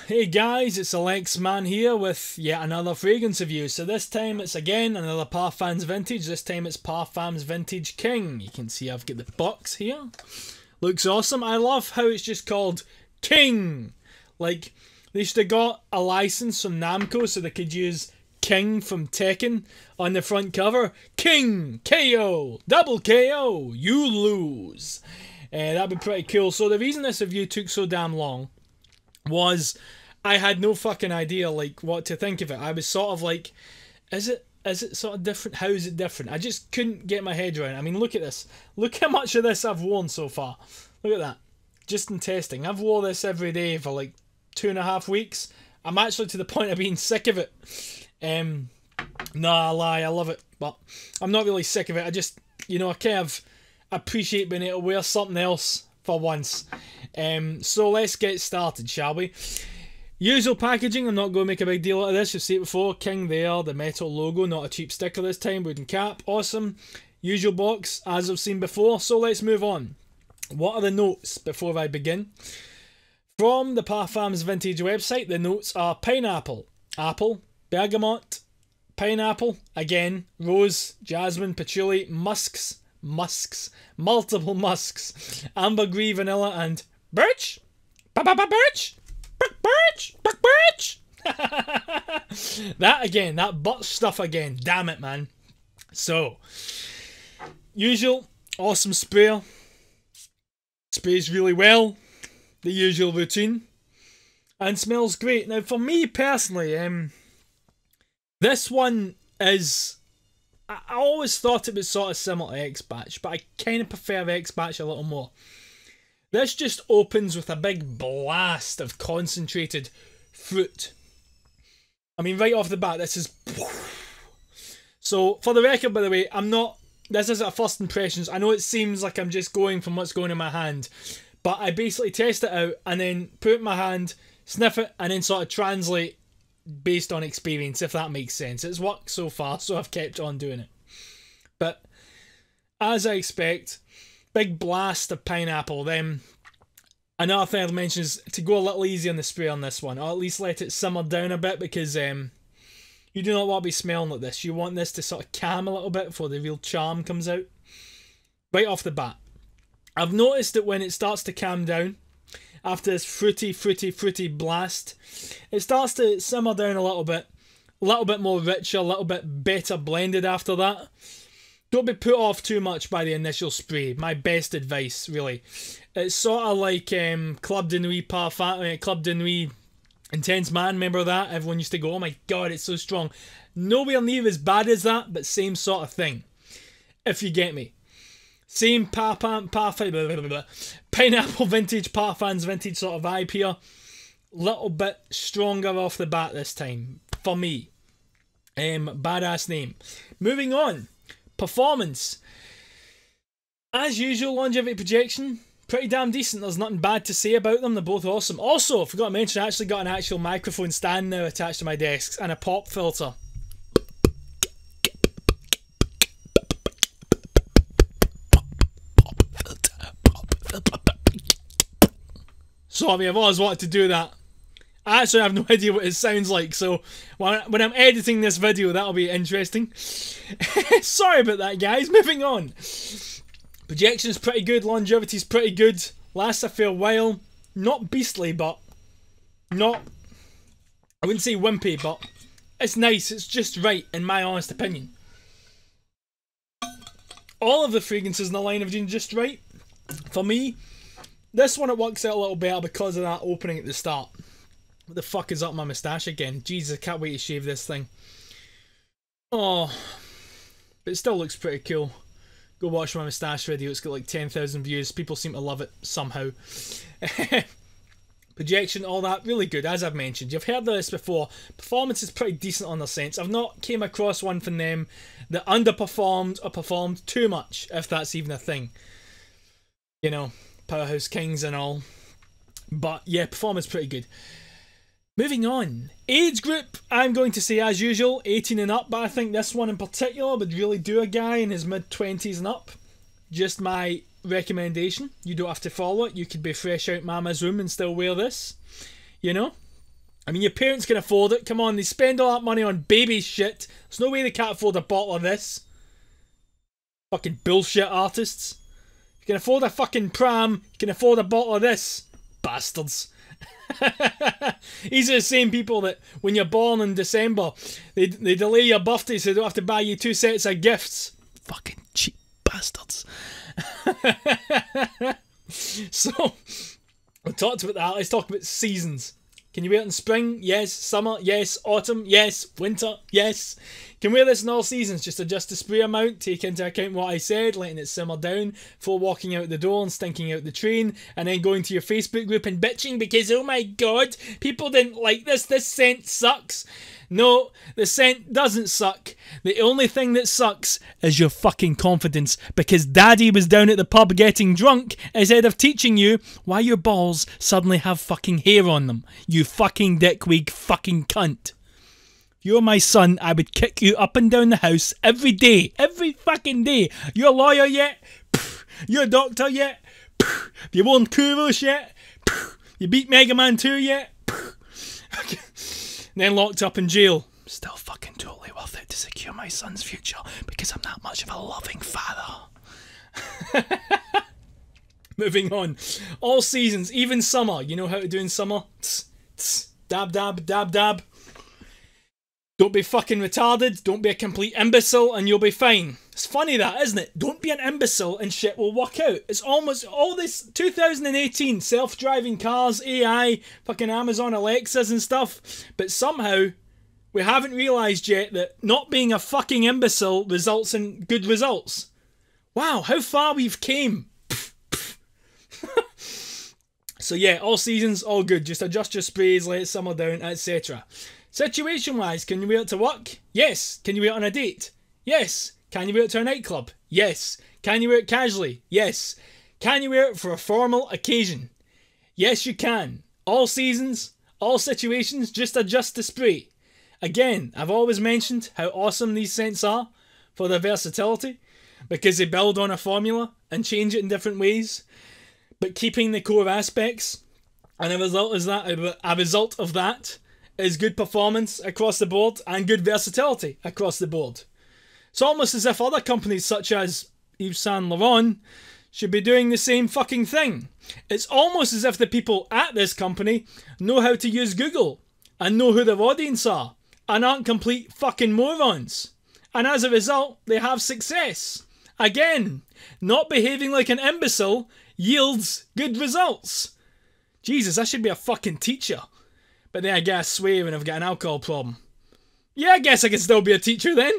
Hey guys, it's Alex Man here with yet another fragrance review. So this time it's again another Parfums Vintage. This time it's Parfums Vintage King. You can see I've got the box here. Looks awesome. I love how it's just called King. Like, they should have got a license from Namco so they could use King from Tekken on the front cover. King! KO! Double KO! You lose! That'd be pretty cool. So the reason this review took so damn long was I had no fucking idea like what to think of it. I was sort of like, is it sort of different? How is it different? I just couldn't get my head around it. I mean, look at this. Look how much of this I've worn so far. Look at that. Just in testing. I've worn this every day for like 2.5 weeks. I'm actually to the point of being sick of it. Nah, I lie, I love it, but I'm not really sick of it. I just, you know, I kind of appreciate being able to wear something else for once. So let's get started, shall we? Usual packaging, I'm not going to make a big deal out of this. You've seen it before. King there, the metal logo, not a cheap sticker this time. Wooden cap, awesome. Usual box, as I've seen before. So let's move on. What are the notes before I begin? From the Parfums Vintage website, the notes are pineapple, apple, bergamot, pineapple, again, rose, jasmine, patchouli, musks, multiple musks, ambergris, vanilla, and birch, birch, birch. That again, that butt stuff again. Damn it, man. So, usual, awesome sprayer. Sprays really well. The usual routine. And smells great. Now, for me personally, this one is... I always thought it was sort of similar to X-Batch, but I kind of prefer X-Batch a little more. This just opens with a big blast of concentrated fruit. I mean, right off the bat, this is... So, for the record, by the way, I'm not... This isn't a first impressions. I know it seems like I'm just going from what's going in my hand, but I basically test it out and then put it in my hand, sniff it, and then sort of translate based on experience, if that makes sense. It's worked so far, so I've kept on doing it. But, as I expect, big blast of pineapple. Then, another thing I'll mention is to go a little easy on the spray on this one, or at least let it simmer down a bit, because you do not want to be smelling like this. You want this to sort of calm a little bit before the real charm comes out. Right off the bat. I've noticed that when it starts to calm down, after this fruity blast, it starts to simmer down a little bit more richer, a little bit better blended after that. Don't be put off too much by the initial spray. My best advice, really. It's sort of like Club de Nuit Parfum, Club de Nuit Intense Man, remember that? Everyone used to go, oh my god, it's so strong. Nowhere near as bad as that, but same sort of thing. If you get me. Same pineapple vintage, Parfums vintage sort of vibe here. Little bit stronger off the bat this time. For me. Badass name. Moving on. Performance. As usual, longevity projection. Pretty damn decent. There's nothing bad to say about them. They're both awesome. Also, forgot to mention, I actually got an actual microphone stand now attached to my desk. And a pop filter. Sorry, I've always wanted to do that. I actually have no idea what it sounds like, so when I'm editing this video, that'll be interesting. Sorry about that, guys. Moving on. Projection's pretty good, longevity's pretty good, lasts a fair while. Not beastly, but not... I wouldn't say wimpy, but it's nice. It's just right, in my honest opinion. All of the fragrances in the line have been just right. For me, this one it works out a little better because of that opening at the start. What the fuck is up my moustache again? Jesus, I can't wait to shave this thing. Oh, but it still looks pretty cool. Go watch my moustache video, it's got like 10,000 views. People seem to love it somehow. Projection, all that, really good, as I've mentioned. You've heard this before. Performance is pretty decent on their sense. I've not came across one from them that underperformed or performed too much, if that's even a thing. You know, Powerhouse Kings and all. But yeah, performance pretty good. Moving on. Age group, I'm going to say as usual, 18 and up, but I think this one in particular would really do a guy in his mid-20s and up. Just my recommendation. You don't have to follow it. You could be fresh out mama's room and still wear this. You know? I mean, your parents can afford it. Come on, they spend all that money on baby shit. There's no way they can't afford a bottle of this. Fucking bullshit artists. You can afford a fucking pram, you can afford a bottle of this. Bastards. These are the same people that when you're born in December, they delay your birthday so they don't have to buy you 2 sets of gifts. Fucking cheap bastards. So, we talked about that. Let's talk about seasons. Can you wear it in spring? Yes. Summer? Yes. Autumn? Yes. Winter? Yes. Can wear this in all seasons. Just adjust the spray amount, take into account what I said, letting it simmer down before walking out the door and stinking out the train, and then going to your Facebook group and bitching because, oh my god, people didn't like this scent sucks. No, the scent doesn't suck. The only thing that sucks is your fucking confidence, because daddy was down at the pub getting drunk instead of teaching you why your balls suddenly have fucking hair on them. You fucking dickwig fucking cunt. If you were my son, I would kick you up and down the house every day. Every fucking day. You a lawyer yet? You a doctor yet? Have you worn Kuros yet? You beat Mega Man 2 yet? Then locked up in jail. Still fucking totally worth it to secure my son's future because I'm that much of a loving father. Moving on. All seasons, even summer. You know how to do in summer? Tss, tss, dab, dab, dab, dab. Don't be fucking retarded. Don't be a complete imbecile and you'll be fine. It's funny that, isn't it? Don't be an imbecile and shit will work out. It's almost all this 2018 self-driving cars, AI, fucking Amazon Alexas and stuff. But somehow we haven't realised yet that not being a fucking imbecile results in good results. Wow, how far we've came. So yeah, all seasons, all good. Just adjust your sprays, let it simmer down, etc. Situation-wise, can you wear it to work? Yes. Can you wear it on a date? Yes. Can you wear it to a nightclub? Yes. Can you wear it casually? Yes. Can you wear it for a formal occasion? Yes, you can. All seasons, all situations, just adjust the spray. Again, I've always mentioned how awesome these scents are for their versatility, because they build on a formula and change it in different ways, but keeping the core aspects. And a result of that is good performance across the board and good versatility across the board. It's almost as if other companies such as Yves Saint Laurent should be doing the same fucking thing. It's almost as if the people at this company know how to use Google and know who their audience are and aren't complete fucking morons. And as a result, they have success. Again, not behaving like an imbecile yields good results. Jesus, I should be a fucking teacher. But then I get a swear when I've got an alcohol problem. Yeah, I guess I could still be a teacher then.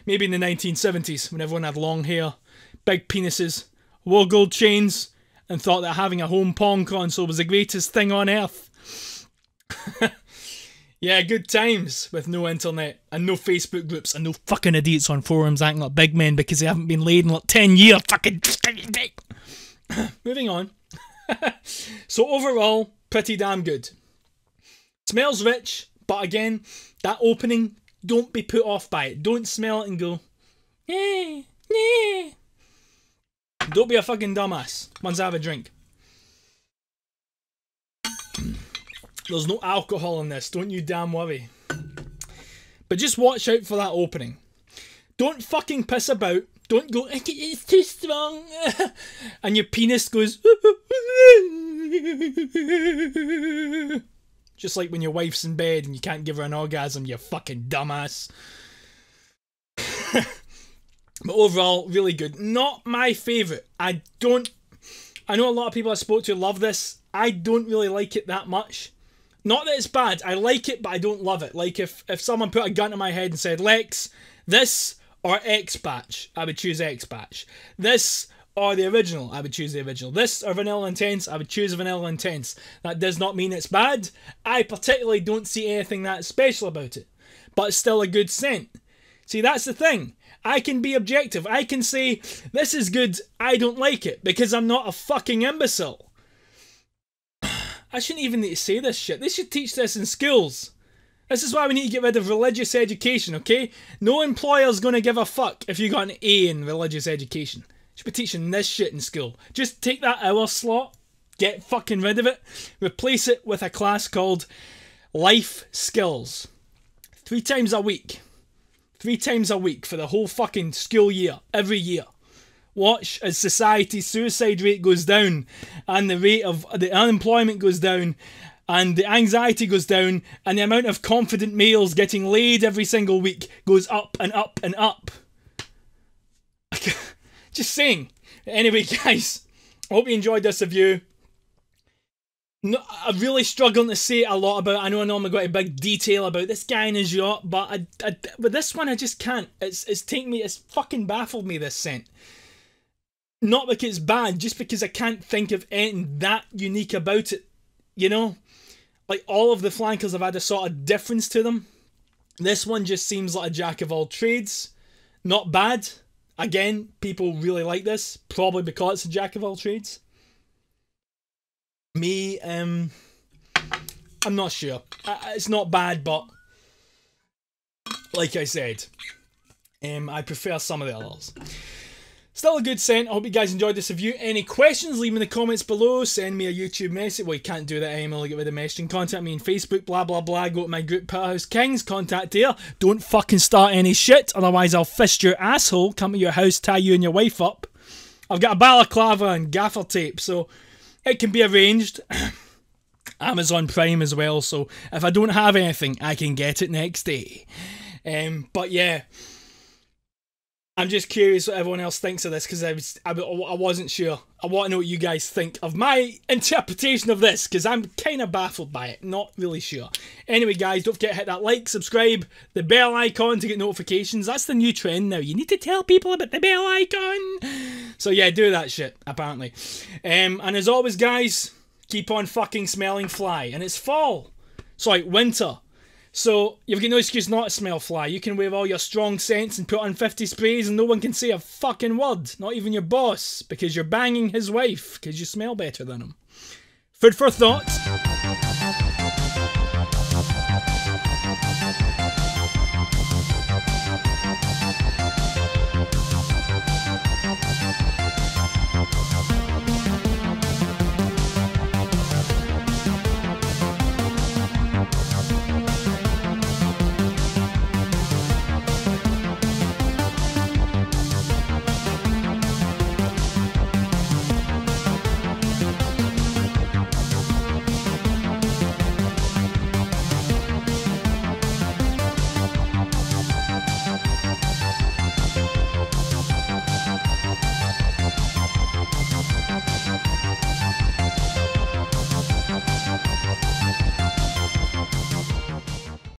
Maybe in the 1970s, when everyone had long hair, big penises, wore gold chains, and thought that having a home Pong console was the greatest thing on earth. Yeah, good times with no internet, and no Facebook groups, and no fucking idiots on forums acting like big men because they haven't been laid in like 10 years. Fucking moving on. So overall, pretty damn good. Smells rich, but again, that opening, don't be put off by it. Don't smell it and go, eh, eh. Don't be a fucking dumbass once I have a drink. There's no alcohol in this, don't you damn worry. But just watch out for that opening. Don't fucking piss about. Don't go, it's too strong. And your penis goes, just like when your wife's in bed and you can't give her an orgasm, you fucking dumbass. But overall, really good. Not my favourite. I know a lot of people I spoke to love this. I don't really like it that much. Not that it's bad. I like it, but I don't love it. Like if someone put a gun to my head and said, Lex, this or X Batch, I would choose X Batch. This or the original, I would choose the original. This or Vanilla Intense, I would choose Vanilla Intense. That does not mean it's bad. I particularly don't see anything that special about it. But it's still a good scent. See, that's the thing. I can be objective. I can say, this is good, I don't like it, because I'm not a fucking imbecile. I shouldn't even need to say this shit. They should teach this in schools. This is why we need to get rid of religious education, okay? No employer's going to give a fuck if you got an A in religious education. You should be teaching this shit in school. Just take that hour slot Get fucking rid of it. Replace it with a class called Life Skills. 3 times a week. 3 times a week for the whole fucking school year. Every year. Watch as society's suicide rate goes down, and the rate of the unemployment goes down, and the anxiety goes down, and the amount of confident males getting laid every single week goes up and up and up. Just saying. Anyway, guys, I hope you enjoyed this review. No, I'm really struggling to say a lot about it. I know I normally go into big detail about this guy and his yacht, but with this one I just can't. It's fucking baffled me, this scent. Not because it's bad, just because I can't think of anything that unique about it. You know? Like, all of the flankers have had a sort of difference to them. This one just seems like a jack of all trades. Not bad. Again, people really like this. Probably because it's a jack of all trades. Me, I'm not sure. It's not bad, but like I said, I prefer some of the others. Still a good scent. I hope you guys enjoyed this review. Any questions, leave them in the comments below. Send me a YouTube message. Well, you can't do that anymore. Get rid of messaging. Contact me on Facebook, blah, blah, blah. Go to my group, Powerhouse Kings. Contact there. Don't fucking start any shit, otherwise I'll fist your asshole, come to your house, tie you and your wife up. I've got a balaclava and gaffer tape, so it can be arranged. Amazon Prime as well, so if I don't have anything, I can get it next day. But yeah, I'm just curious what everyone else thinks of this, because I wasn't sure. I want to know what you guys think of my interpretation of this, because I'm kind of baffled by it. Not really sure. Anyway, guys, don't forget to hit that like, subscribe, the bell icon to get notifications. That's the new trend now. You need to tell people about the bell icon. So yeah, do that shit, apparently. And as always, guys, keep on fucking smelling fly. And it's fall. Sorry, winter. So, you've got no excuse not to smell fly. You can wear all your strong scents and put on 50 sprays and no one can say a fucking word. Not even your boss. Because you're banging his wife. Because you smell better than him. Food for thought.